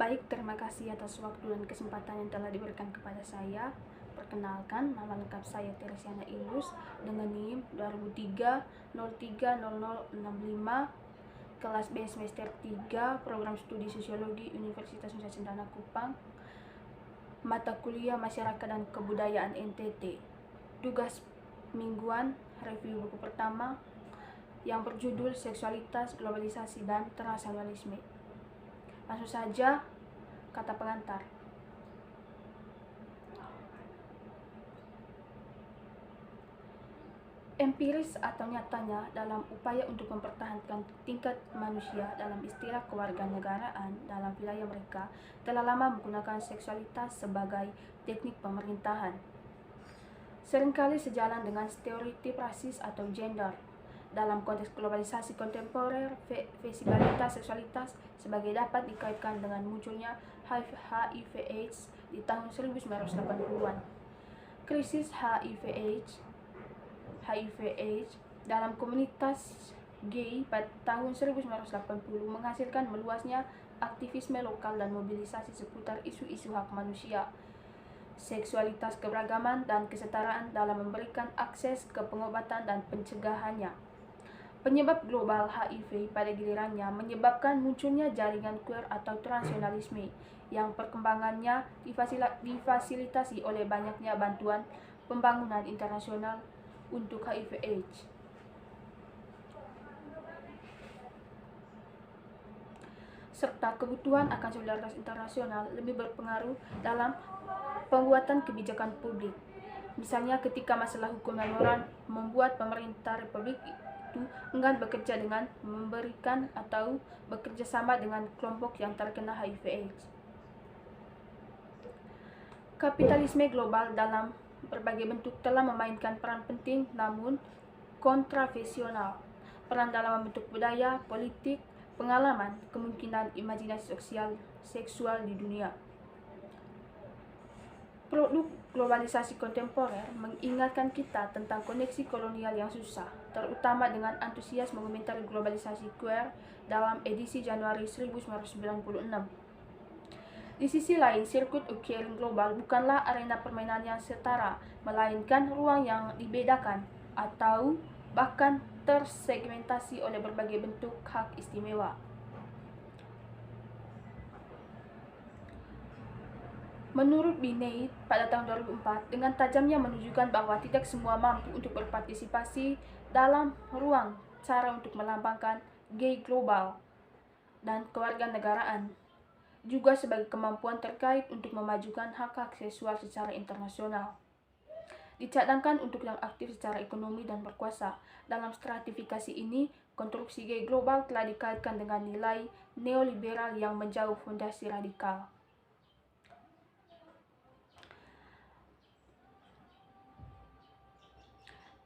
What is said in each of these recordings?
Baik, terima kasih atas waktu dan kesempatan yang telah diberikan kepada saya. Perkenalkan, nama lengkap saya Teresiana Ilus dengan NIM 2003-03-0065, kelas B semester 3, program studi Sosiologi Universitas Nusa Cendana Kupang, mata kuliah Masyarakat dan Kebudayaan NTT. Tugas mingguan, review buku pertama yang berjudul Seksualitas, Globalisasi, dan Transnasionalisme. Langsung saja, kata pengantar. Empiris atau nyatanya dalam upaya untuk mempertahankan tingkat manusia dalam istilah kewarganegaraan dalam wilayah mereka telah lama menggunakan seksualitas sebagai teknik pemerintahan. Seringkali sejalan dengan stereotip rasis atau gender. Dalam konteks globalisasi kontemporer, visibilitas seksualitas sebagai dapat dikaitkan dengan munculnya HIV/AIDS di tahun 1980-an. Krisis HIV/AIDS dalam komunitas gay pada tahun 1980 menghasilkan meluasnya aktivisme lokal dan mobilisasi seputar isu-isu hak manusia, seksualitas, keberagaman, dan kesetaraan dalam memberikan akses ke pengobatan dan pencegahannya. Penyebab global HIV pada gilirannya menyebabkan munculnya jaringan queer atau transnasionalisme yang perkembangannya difasilitasi oleh banyaknya bantuan pembangunan internasional untuk HIV/AIDS. Serta kebutuhan akan solidaritas internasional lebih berpengaruh dalam pembuatan kebijakan publik. Misalnya ketika masalah hukum dan moral membuat pemerintah republik itu enggan bekerja dengan memberikan atau bekerja sama dengan kelompok yang terkena HIV/AIDS. Kapitalisme global dalam berbagai bentuk telah memainkan peran penting namun kontroversial. Peran dalam membentuk budaya, politik, pengalaman, kemungkinan imajinasi seksual di dunia. Produk globalisasi kontemporer mengingatkan kita tentang koneksi kolonial yang susah, terutama dengan antusias mengomentari globalisasi queer dalam edisi Januari 1996. Di sisi lain, sirkuit queering global bukanlah arena permainan yang setara, melainkan ruang yang dibedakan atau bahkan tersegmentasi oleh berbagai bentuk hak istimewa. Menurut Binet pada tahun 2004, dengan tajamnya menunjukkan bahwa tidak semua mampu untuk berpartisipasi dalam ruang cara untuk melambangkan gay global dan kewarganegaraan, juga sebagai kemampuan terkait untuk memajukan hak-hak seksual secara internasional. Dicadangkan untuk yang aktif secara ekonomi dan berkuasa. Dalam stratifikasi ini, konstruksi gay global telah dikaitkan dengan nilai neoliberal yang menjauh fondasi radikal.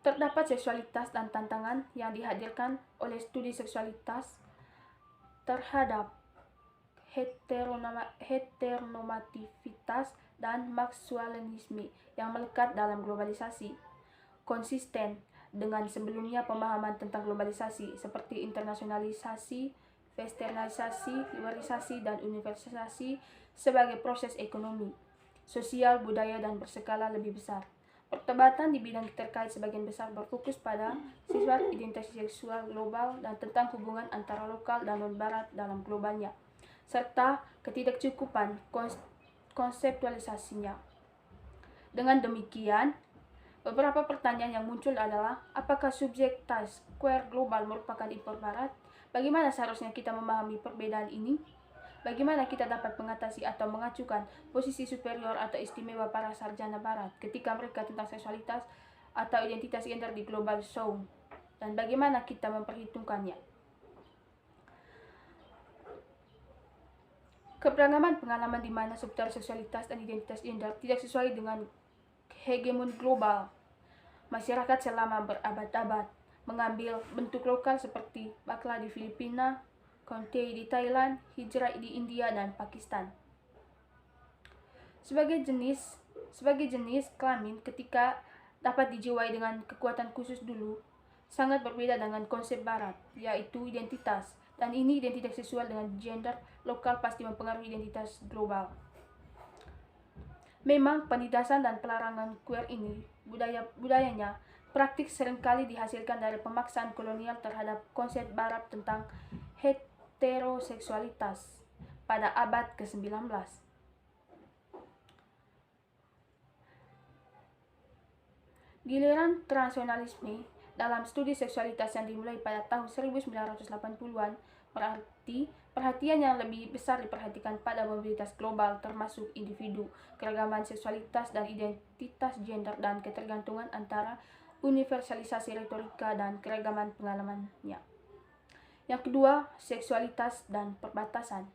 Terdapat seksualitas dan tantangan yang dihadirkan oleh studi seksualitas terhadap heteronormativitas dan maskulinisme yang melekat dalam globalisasi. Konsisten dengan sebelumnya pemahaman tentang globalisasi seperti internasionalisasi, westernalisasi, liberalisasi, dan universalisasi sebagai proses ekonomi, sosial, budaya, dan berskala lebih besar. Perdebatan di bidang terkait sebagian besar berfokus pada sifat identitas seksual global dan tentang hubungan antara lokal dan non-barat dalam globalnya, serta ketidakcukupan konseptualisasinya. Dengan demikian, beberapa pertanyaan yang muncul adalah, apakah subjektivitas queer global merupakan impor barat? Bagaimana seharusnya kita memahami perbedaan ini? Bagaimana kita dapat mengatasi atau mengacukan posisi superior atau istimewa para sarjana barat ketika mereka tentang seksualitas atau identitas gender di global south? Dan bagaimana kita memperhitungkannya? Keberagaman pengalaman di mana seputar seksualitas dan identitas gender tidak sesuai dengan hegemon global. Masyarakat selama berabad-abad mengambil bentuk lokal seperti bakla di Filipina, Konte di Thailand, hijrah di India dan Pakistan. Sebagai jenis kelamin ketika dapat dijiwai dengan kekuatan khusus dulu, sangat berbeda dengan konsep barat, yaitu identitas dan ini identitas seksual dengan gender lokal pasti mempengaruhi identitas global. Memang penindasan dan pelarangan queer ini budayanya praktik seringkali dihasilkan dari pemaksaan kolonial terhadap konsep barat tentang heteroseksualitas pada abad ke-19. Giliran transnasionalisme dalam studi seksualitas yang dimulai pada tahun 1980-an berarti perhatian yang lebih besar diperhatikan pada mobilitas global termasuk individu, keragaman seksualitas dan identitas gender dan ketergantungan antara universalisasi retorika dan keragaman pengalamannya. Yang kedua, seksualitas dan perbatasan.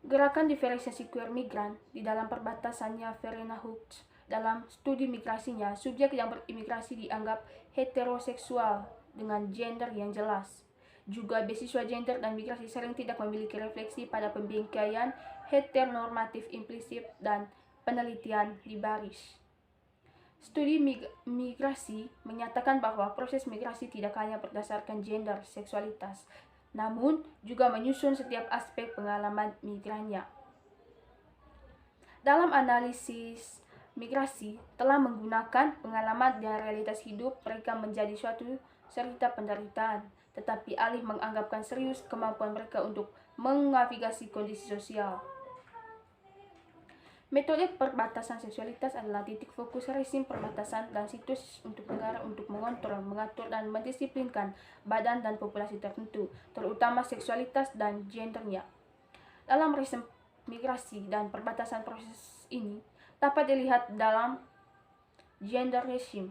Gerakan diferensiasi queer migran di dalam perbatasannya Verena Hooks dalam studi migrasinya, subjek yang berimigrasi dianggap heteroseksual dengan gender yang jelas. Juga beasiswa gender dan migrasi sering tidak memiliki refleksi pada pembingkaian heteronormatif implisit dan penelitian liberis. Studi migrasi menyatakan bahwa proses migrasi tidak hanya berdasarkan gender seksualitas, namun juga menyusun setiap aspek pengalaman migrannya. Dalam analisis migrasi telah menggunakan pengalaman dan realitas hidup mereka menjadi suatu cerita penderitaan, tetapi alih menganggapkan serius kemampuan mereka untuk menavigasi kondisi sosial. Metode perbatasan seksualitas adalah titik fokus rezim perbatasan dan situs untuk negara untuk mengontrol, mengatur, dan mendisiplinkan badan dan populasi tertentu, terutama seksualitas dan gendernya. Dalam rezim migrasi dan perbatasan proses ini dapat dilihat dalam gender regime,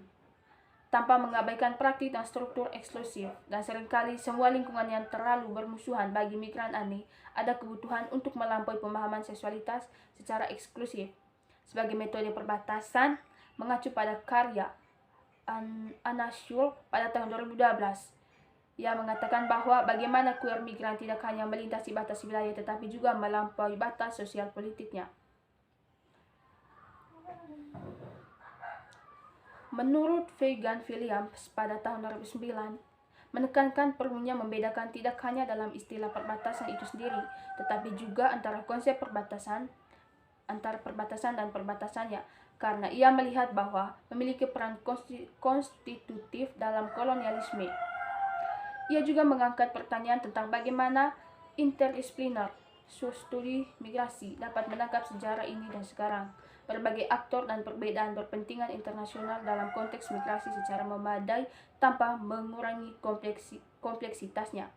tanpa mengabaikan praktik dan struktur eksklusif, dan seringkali semua lingkungan yang terlalu bermusuhan bagi migran aneh, ada kebutuhan untuk melampaui pemahaman seksualitas secara eksklusif. Sebagai metode perbatasan, mengacu pada karya Anna Schul pada tahun 2012, ia mengatakan bahwa bagaimana queer migran tidak hanya melintasi batas wilayah tetapi juga melampaui batas sosial politiknya. Menurut Vaughan Williams pada tahun 2009, menekankan perlunya membedakan tidak hanya dalam istilah perbatasan itu sendiri, tetapi juga antara konsep perbatasan, antara perbatasan dan perbatasannya, karena ia melihat bahwa memiliki peran konstitutif dalam kolonialisme. Ia juga mengangkat pertanyaan tentang bagaimana interdisipliner studi migrasi dapat menangkap sejarah ini dan sekarang, berbagai aktor dan perbedaan berpentingan internasional dalam konteks migrasi secara memadai tanpa mengurangi kompleksitasnya.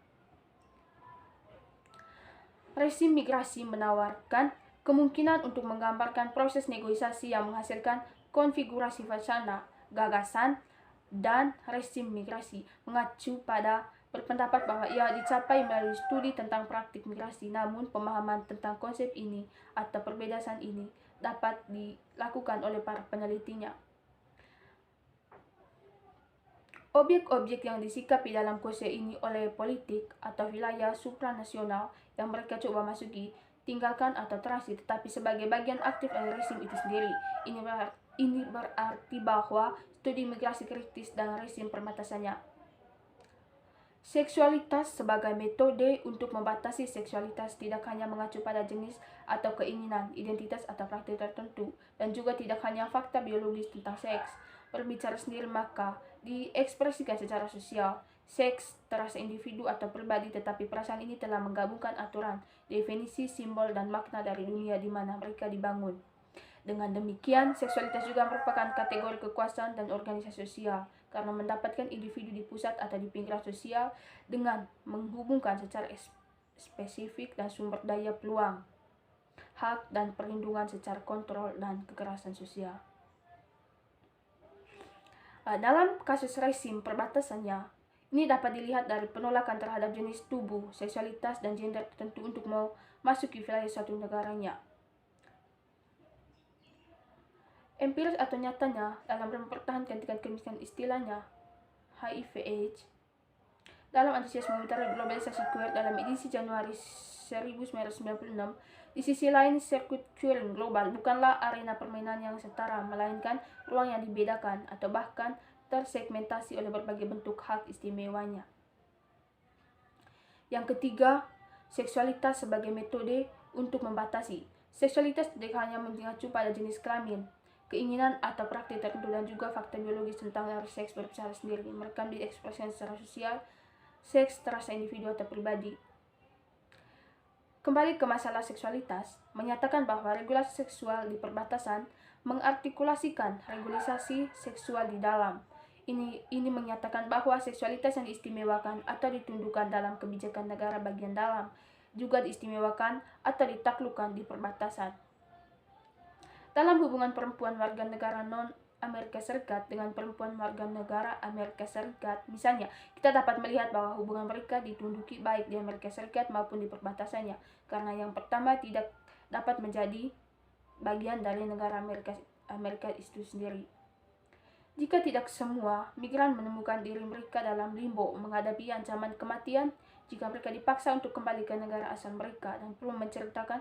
Rezim migrasi menawarkan kemungkinan untuk menggambarkan proses negosiasi yang menghasilkan konfigurasi wacana, gagasan, dan rezim migrasi, mengacu pada berpendapat bahwa ia dicapai melalui studi tentang praktik migrasi, namun pemahaman tentang konsep ini atau perbedaan ini dapat dilakukan oleh para penelitinya. Objek-objek yang disikapi dalam konsep ini oleh politik atau wilayah supranasional yang mereka coba masuki, tinggalkan atau transit, tetapi sebagai bagian aktif dari rezim itu sendiri. Ini berarti bahwa studi migrasi kritis dan rezim perbatasannya. Seksualitas sebagai metode untuk membatasi seksualitas tidak hanya mengacu pada jenis atau keinginan, identitas atau praktik tertentu, dan juga tidak hanya fakta biologis tentang seks. Berbicara sendiri maka diekspresikan secara sosial. Seks terasa individu atau pribadi, tetapi perasaan ini telah menggabungkan aturan, definisi, simbol, dan makna dari dunia di mana mereka dibangun. Dengan demikian, seksualitas juga merupakan kategori kekuasaan dan organisasi sosial, karena mendapatkan individu di pusat atau di pinggiran sosial dengan menghubungkan secara spesifik dan sumber daya peluang, hak dan perlindungan secara kontrol dan kekerasan sosial. Dalam kasus rezim perbatasannya, ini dapat dilihat dari penolakan terhadap jenis tubuh, seksualitas, dan gender tertentu untuk memasuki wilayah suatu negaranya. Empiris atau nyatanya dalam mempertahankan tingkat kemiskinan istilahnya HIV/AIDS. Dalam antusiasme meminta globalisasi queer dalam edisi Januari 1996, di sisi lain sirkuit queering global bukanlah arena permainan yang setara, melainkan ruang yang dibedakan atau bahkan tersegmentasi oleh berbagai bentuk hak istimewanya. Yang ketiga, seksualitas sebagai metode untuk membatasi. Seksualitas tidak hanya mengacu pada jenis kelamin, keinginan atau praktik tertentu, dan juga fakta biologis tentang harus seks berbicara sendiri, merekam diekspresikan secara sosial, seks terasa individu atau pribadi. Kembali ke masalah seksualitas, menyatakan bahwa regulasi seksual di perbatasan mengartikulasikan regulasi seksual di dalam. Ini menyatakan bahwa seksualitas yang diistimewakan atau ditundukkan dalam kebijakan negara bagian dalam juga diistimewakan atau ditaklukkan di perbatasan. Dalam hubungan perempuan warga negara non-Amerika Serikat dengan perempuan warga negara Amerika Serikat, misalnya, kita dapat melihat bahwa hubungan mereka ditunduki baik di Amerika Serikat maupun di perbatasannya, karena yang pertama tidak dapat menjadi bagian dari negara Amerika itu sendiri. Jika tidak semua migran menemukan diri mereka dalam limbo menghadapi ancaman kematian, jika mereka dipaksa untuk kembali ke negara asal mereka dan perlu menceritakan